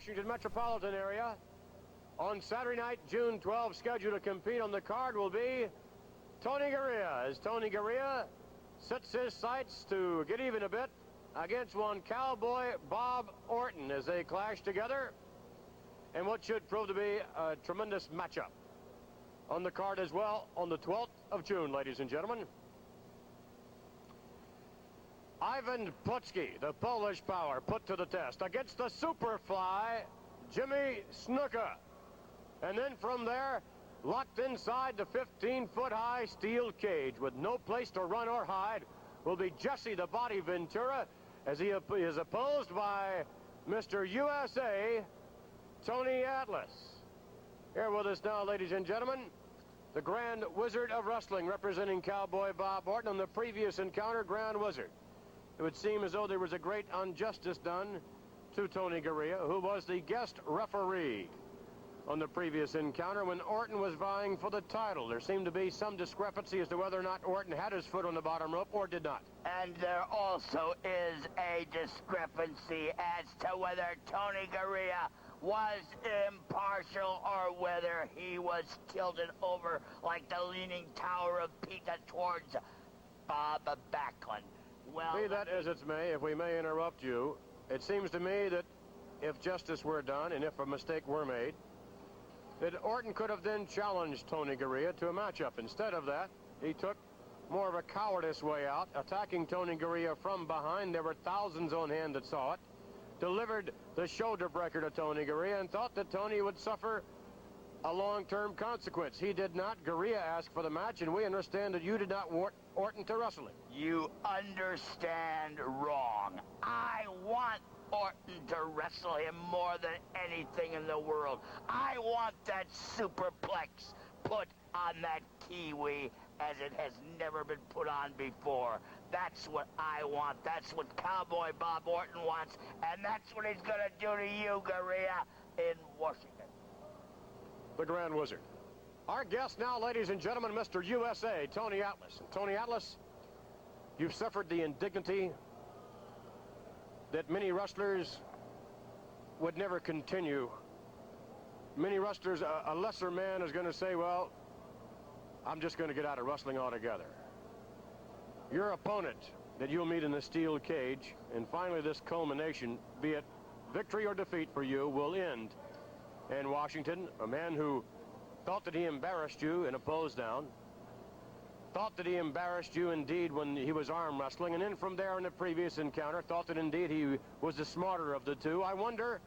Washington metropolitan area. On Saturday night, June 12, scheduled to compete on the card will be Tony Garea, as Tony Garea sets his sights to get even a bit against one Cowboy Bob Orton as they clash together in what should prove to be a tremendous matchup. On the card as well on the 12th of June, ladies and gentlemen. Ivan Płocki, the Polish power, put to the test against the Superfly, Jimmy Snuka. And then from there, locked inside the 15-foot-high steel cage with no place to run or hide, will be Jesse the Body Ventura, as he is opposed by Mr. USA, Tony Atlas. Here with us now, ladies and gentlemen, the Grand Wizard of Wrestling, representing Cowboy Bob Orton. On the previous encounter, Grand Wizard, it would seem as though there was a great injustice done to Tony Garea, who was the guest referee on the previous encounter when Orton was vying for the title. There seemed to be some discrepancy as to whether or not Orton had his foot on the bottom rope or did not. And there also is a discrepancy as to whether Tony Garea was impartial or whether he was tilted over like the Leaning Tower of Pisa towards Bob Backlund. Well, be that as it may, if we may interrupt you, it seems to me that if justice were done and if a mistake were made, that Orton could have then challenged Tony Garea to a matchup. Instead of that, he took more of a cowardice way out, attacking Tony Garea from behind. There were thousands on hand that saw it. Delivered the shoulder breaker to Tony Garea and thought that Tony would suffer a long-term consequence. He did not. Garea asked for the match, and we understand that you did not want Orton to wrestle him. You understand wrong. I want Orton to wrestle him more than anything in the world. I want that superplex put on that Kiwi as it has never been put on before. That's what I want. That's what Cowboy Bob Orton wants, and that's what he's going to do to you, Garea, in Washington. The Grand Wizard. Our guest now, ladies and gentlemen, Mr. USA, Tony Atlas. And Tony Atlas, you've suffered the indignity that many wrestlers would never continue. Many wrestlers, a lesser man is going to say, well, I'm just going to get out of wrestling altogether. Your opponent that you'll meet in the steel cage, and finally this culmination, be it victory or defeat for you, will end in Washington. A man who thought that he embarrassed you in a pose down, thought that he embarrassed you indeed when he was arm wrestling, and then from there in the previous encounter thought that indeed he was the smarter of the two. I wonder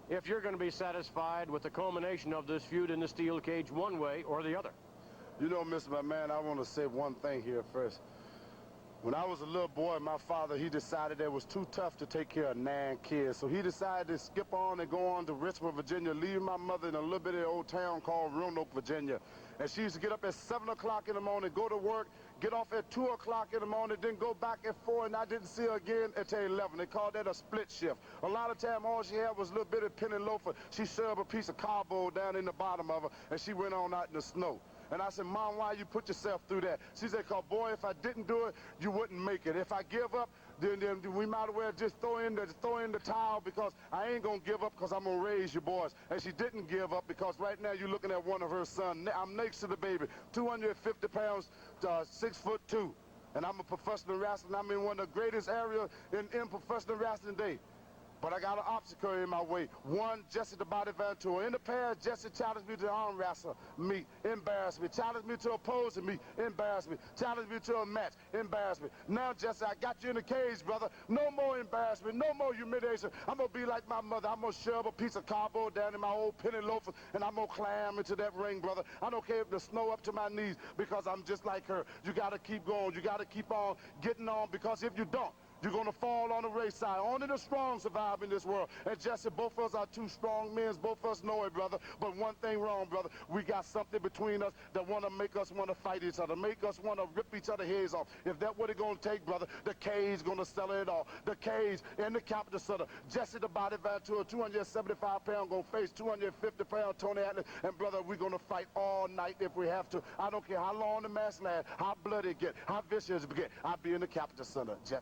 if you're going to be satisfied with the culmination of this feud in the steel cage one way or the other. You know, Mr. McMahon, I want to say one thing here first. When I was a little boy, my father, he decided it was too tough to take care of 9 kids. So he decided to skip on and go on to Richmond, Virginia, leave my mother in a little bit of old town called Roanoke, Virginia. And she used to get up at 7 o'clock in the morning, go to work, get off at 2 o'clock in the morning, then go back at 4, and I didn't see her again until 11. They called that a split shift. A lot of time, all she had was a little bit of penny loafer. She shoved a piece of cardboard down in the bottom of her, and she went on out in the snow. And I said, Mom, why you put yourself through that? She said, "Cause boy, if I didn't do it, you wouldn't make it. If I give up, then we might as well just throw in the towel, because I ain't gonna give up, because I'm gonna raise you boys." And she didn't give up, because right now you're looking at one of her sons. I'm next to the baby, 250 pounds, 6'2", and I'm a professional wrestler. I'm in one of the greatest areas in professional wrestling today. But I got an obstacle in my way. One, Jesse the Body Ventura. In the past, Jesse challenged me to arm wrestle meet, embarrass me. Challenged me to opposing me, embarrass me. Challenged me to a match, embarrass me. Now, Jesse, I got you in the cage, brother. No more embarrassment, no more humiliation. I'm going to be like my mother. I'm going to shove a piece of cardboard down in my old penny loafer, and I'm going to climb into that ring, brother. I don't care if the snow up to my knees, because I'm just like her. You got to keep going. You got to keep on getting on, because if you don't, you're going to fall on the race side. Only the strong survive in this world. And Jesse, both of us are two strong men. Both of us know it, brother. But one thing wrong, brother. We got something between us that want to make us want to fight each other, make us want to rip each other's heads off. If that's what it's going to take, brother, the cage going to sell it all. The cage in the Capitol Center. Jesse the Body Ventura, 275 pounds, going to face 250 pound Tony Atlas. And, brother, we're going to fight all night if we have to. I don't care how long the match lasts, how bloody it get, how vicious it get. I'll be in the Capitol Center, Jesse.